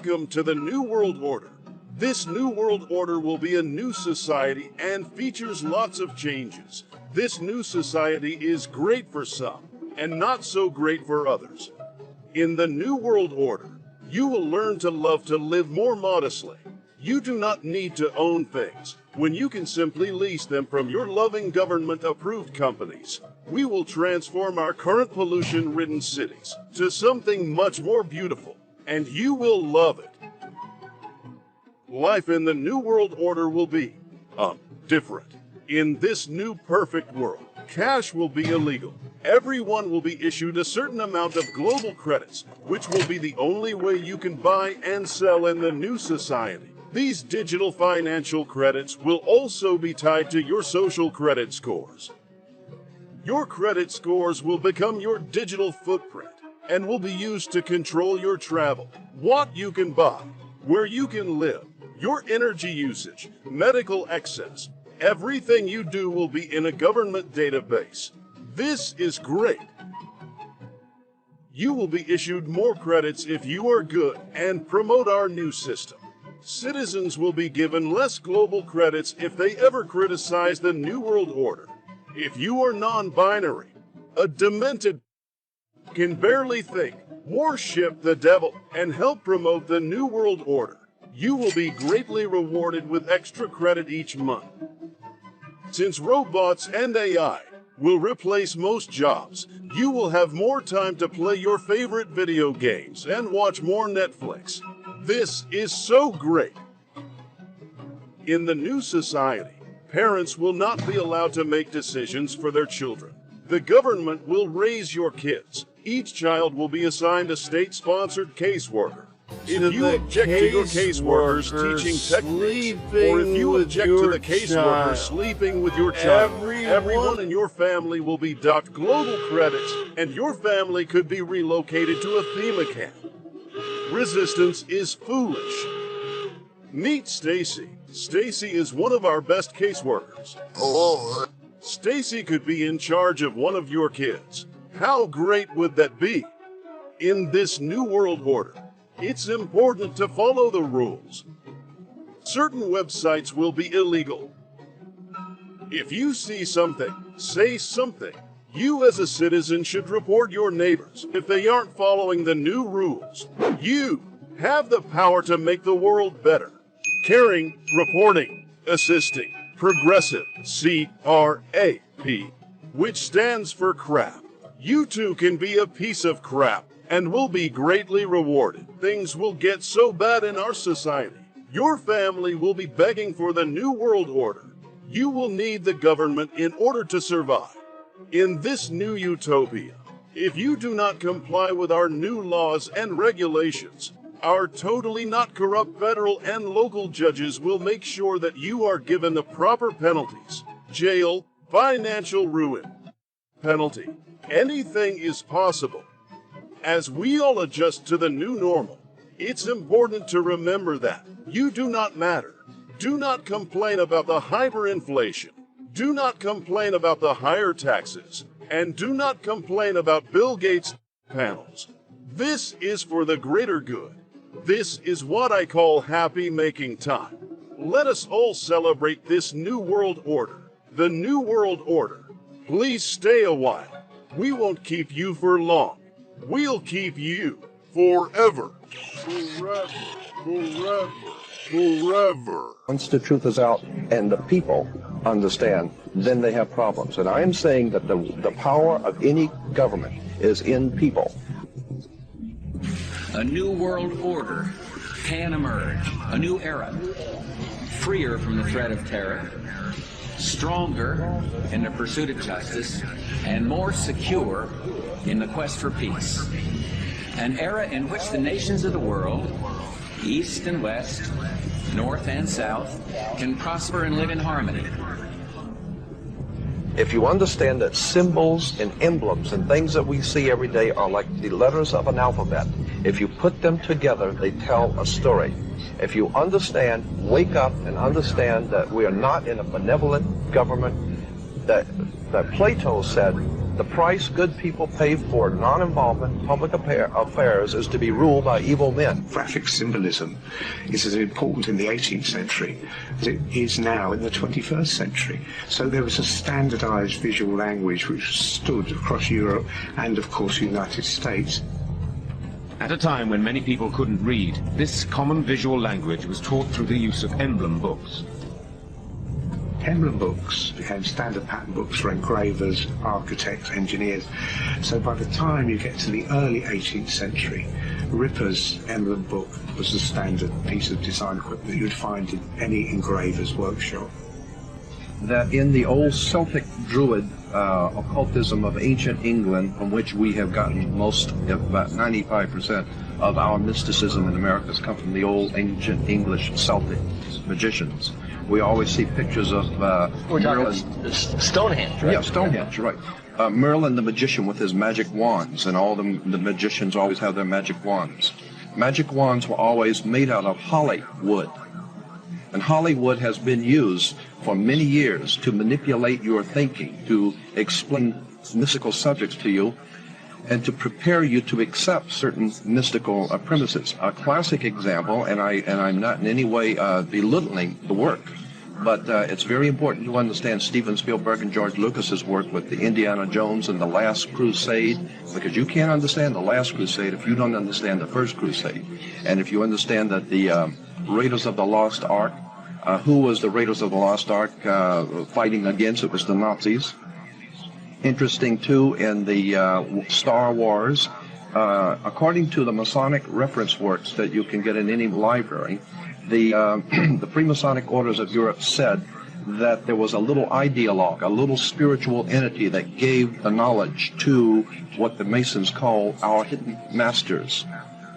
Welcome to the New World Order. This New World Order will be a new society and features lots of changes. This new society is great for some and not so great for others. In the New World Order, you will learn to love to live more modestly. You do not need to own things when you can simply lease them from your loving government-approved companies. We will transform our current pollution-ridden cities to something much more beautiful, and you will love it. Life in the New World Order will be, different. In this new perfect world, cash will be illegal. Everyone will be issued a certain amount of global credits, which will be the only way you can buy and sell in the new society. These digital financial credits will also be tied to your social credit scores. Your credit scores will become your digital footprint and will be used to control your travel, what you can buy, where you can live, your energy usage, medical excess. Everything you do will be in a government database. This is great. You will be issued more credits if you are good and promote our new system. Citizens will be given less global credits if they ever criticize the New World Order. If you are non-binary, a demented can barely think, worship the devil, and help promote the New World Order, you will be greatly rewarded with extra credit each month. Since robots and AI will replace most jobs, you will have more time to play your favorite video games and watch more Netflix. This is so great. In the new society, parents will not be allowed to make decisions for their children. The government will raise your kids. Each child will be assigned a state-sponsored caseworker. If you object to your caseworkers teaching techniques, or if you object to the caseworker sleeping with your child, everyone in your family will be docked global credits, and your family could be relocated to a FEMA camp. Resistance is foolish. Meet Stacy. Stacy is one of our best caseworkers. Stacy could be in charge of one of your kids. How great would that be? In this New World Order, it's important to follow the rules. Certain websites will be illegal. If you see something, say something. You as a citizen should report your neighbors if they aren't following the new rules. You have the power to make the world better. Caring, reporting, assisting, progressive, C-R-A-P, which stands for crap. You too can be a piece of crap and will be greatly rewarded. Things will get so bad in our society. Your family will be begging for the New World Order. You will need the government in order to survive. In this new utopia, if you do not comply with our new laws and regulations, our totally not corrupt federal and local judges will make sure that you are given the proper penalties. Jail, financial ruin, penalty. Anything is possible. As we all adjust to the new normal, it's important to remember that you do not matter. Do not complain about the hyperinflation. Do not complain about the higher taxes. And do not complain about Bill Gates' panels. This is for the greater good. This is what I call happy making time. Let us all celebrate this New World Order. The New World Order. Please stay a while. We won't keep you for long. We'll keep you forever. Forever. Forever. Forever. Once the truth is out and the people understand, then they have problems. And I am saying that the power of any government is in people. A new world order can emerge, a new era, freer from the threat of terror, stronger in the pursuit of justice, and more secure in the quest for peace. An era in which the nations of the world, East and West, North and South, can prosper and live in harmony. If you understand that symbols and emblems and things that we see every day are like the letters of an alphabet, if you put them together, they tell a story. If you understand, wake up and understand that we are not in a benevolent government, that Plato said, The price good people pay for non-involvement in public affairs is to be ruled by evil men. Graphic symbolism is as important in the 18th century as it is now in the 21st century. So there was a standardized visual language which stood across Europe and, of course, the United States. At a time when many people couldn't read, this common visual language was taught through the use of emblem books. Emblem books became standard pattern books for engravers, architects, engineers. So by the time you get to the early 18th century, Ripper's emblem book was the standard piece of design equipment that you'd find in any engraver's workshop. That in the old Celtic Druid occultism of ancient England, from which we have gotten most, if about 95% of our mysticism in America has come from the old ancient English Celtic magicians. We always see pictures of We're talking Merlin. about Stonehenge, right? Yeah, Stonehenge, right. Merlin the magician with his magic wands, and all the magicians always have their magic wands. Magic wands were always made out of holly wood. And Hollywood has been used for many years to manipulate your thinking, to explain mystical subjects to you, and to prepare you to accept certain mystical premises. A classic example, and I'm not in any way belittling the work, but it's very important to understand Steven Spielberg and George Lucas's work with the Indiana Jones and the Last Crusade, because you can't understand the Last Crusade if you don't understand the First Crusade. And if you understand that the Raiders of the Lost Ark, who was the Raiders of the Lost Ark fighting against? It was the Nazis. Interesting too, in the Star Wars, according to the Masonic reference works that you can get in any library, the Freemasonic orders of Europe said that there was a little ideologue, a little spiritual entity that gave the knowledge to what the Masons call our hidden masters.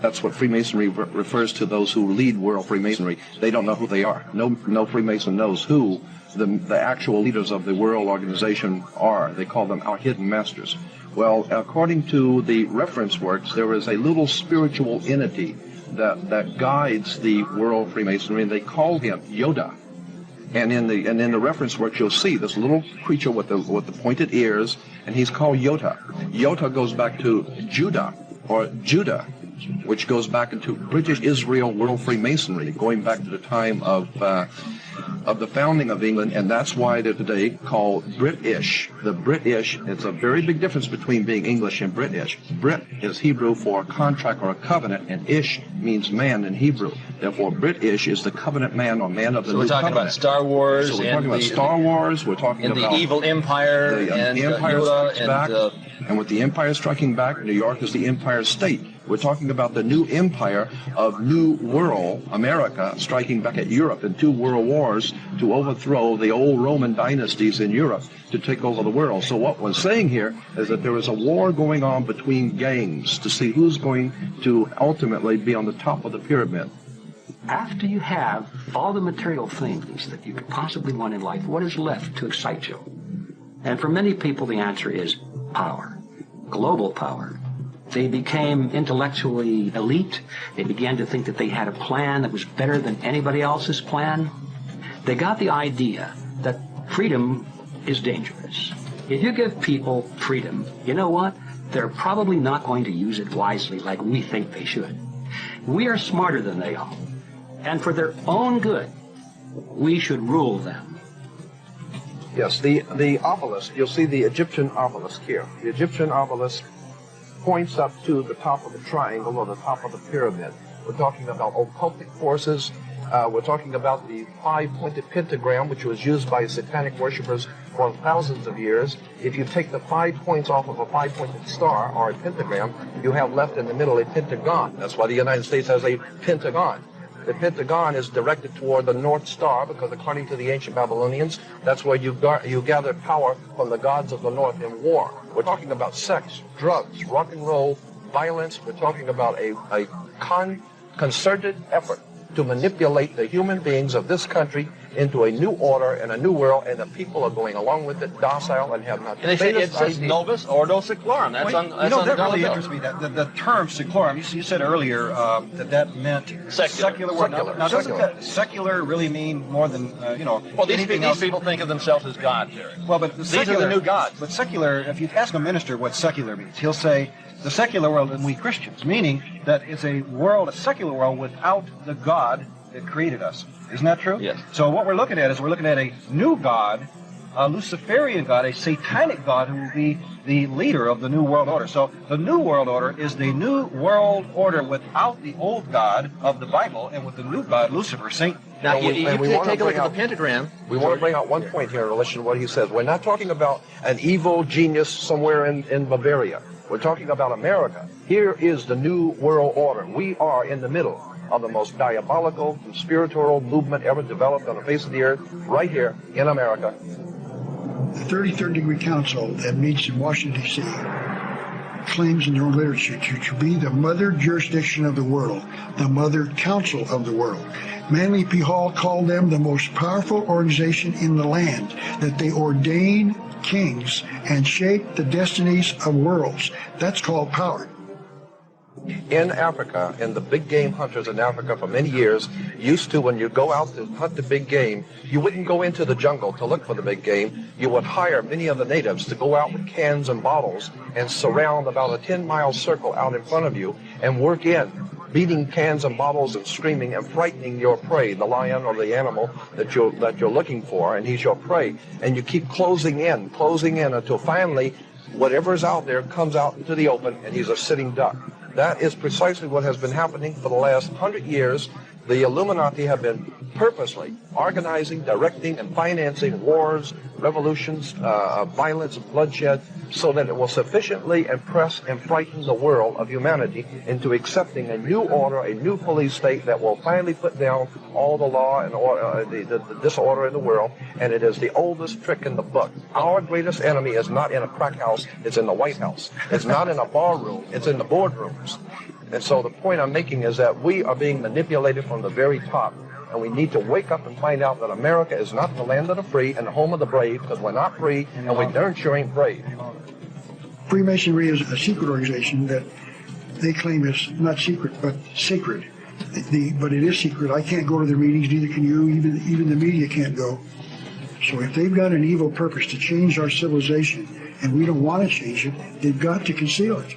That's what Freemasonry refers to those who lead world Freemasonry. They don't know who they are. No Freemason knows who the actual leaders of the world organization are. They call them our hidden masters. Well, according to the reference works, there is a little spiritual entity that guides the world Freemasonry, and they call him Yoda. And in the reference works, you'll see this little creature with the pointed ears, and he's called Yoda. Yoda goes back to Judah, or Judah, which goes back into British Israel world Freemasonry, going back to the time of the founding of England, and that's why they're today called British. The British, it's a very big difference between being English and British. Brit is Hebrew for a contract or a covenant, and Ish means man in Hebrew. Therefore, British is the covenant man or man of the new covenant. So we're talking about Star Wars. So we're talking about Star Wars. We're talking about the evil empire and the Empire Yoda Strikes Back. And with the Empire striking back, New York is the Empire State. We're talking about the new empire of New World, America, striking back at Europe in 2 world wars to overthrow the old Roman dynasties in Europe to take over the world. So what we're saying here is that there is a war going on between gangs to see who's going to ultimately be on the top of the pyramid. After you have all the material things that you could possibly want in life, what is left to excite you? And for many people, the answer is power, global power. They became intellectually elite. They began to think that they had a plan that was better than anybody else's plan. They got the idea that freedom is dangerous. If you give people freedom, you know what? They're probably not going to use it wisely like we think they should. We are smarter than they are. And for their own good, we should rule them. Yes, the obelisk, you'll see the Egyptian obelisk here. The Egyptian obelisk points up to the top of the triangle or the top of the pyramid. We're talking about occultic forces. We're talking about the 5-pointed pentagram, which was used by satanic worshippers for thousands of years. If you take the 5 points off of a 5-pointed star or a pentagram, you have left in the middle a pentagon. That's why the United States has a pentagon. The pentagon is directed toward the North Star because, according to the ancient Babylonians, that's where you gathered power from the gods of the North in war. We're talking about sex, drugs, rock and roll, violence. We're talking about a concerted effort to manipulate the human beings of this country into a new order and a new world, and the people are going along with it, docile, and have not the And they say it faintest says idea. Novus Ordo Seclorum. That's Well, on. you know, that the really bill. interests me. That the term seclorum, you said earlier that meant secular. Word. Secular. Now, doesn't Secular. that secular really mean more than you know? Well, these anything people, else? think of themselves as gods. Eric. Well, but These are the new gods. But secular, if you ask a minister what secular means, he'll say the secular world and we Christians, meaning that it's a world, a secular world without the God that created us. Isn't that true? Yes. So what we're looking at is we're looking at a new God, a Luciferian God, a satanic God who will be the leader of the New World Order. So the New World Order is the New World Order without the old God of the Bible and with the new God, Lucifer, Satan. Now, And we you wanna take a look bring at out- the pentagram. We want to bring out one point here in relation to what he says. We're not talking about an evil genius somewhere in Bavaria. We're talking about America. Here is the New World Order. We are in the middle of the most diabolical conspiratorial movement ever developed on the face of the earth, right here in America. The 33rd Degree Council that meets in Washington, D.C. claims in their own literature to be the mother jurisdiction of the world, the mother council of the world. Manly P. Hall called them the most powerful organization in the land, that they ordain kings and shape the destinies of worlds. That's called power. In Africa, and the big game hunters in Africa for many years used to, when you go out to hunt the big game, you wouldn't go into the jungle to look for the big game. You would hire many of the natives to go out with cans and bottles and surround about a 10-mile circle out in front of you and work in, beating cans and bottles and screaming and frightening your prey, the lion or the animal that you're looking for, and he's your prey. And you keep closing in until finally whatever's out there comes out into the open and he's a sitting duck. That is precisely what has been happening for the last 100 years. The Illuminati have been purposely organizing, directing, and financing wars, revolutions, violence, bloodshed, so that it will sufficiently impress and frighten the world of humanity into accepting a new order, a new police state that will finally put down all the law and order, the disorder in the world. And it is the oldest trick in the book. Our greatest enemy is not in a crack house, it's in the White House. It's not in a bar room, it's in the boardrooms. And so the point I'm making is that we are being manipulated from the very top. And we need to wake up and find out that America is not the land of the free and the home of the brave, because we're not free and we darn sure ain't brave. Freemasonry is a secret organization that they claim is not secret but sacred. But it is secret. I can't go to their meetings, neither can you. Even the media can't go. So if they've got an evil purpose to change our civilization and we don't want to change it, they've got to conceal it.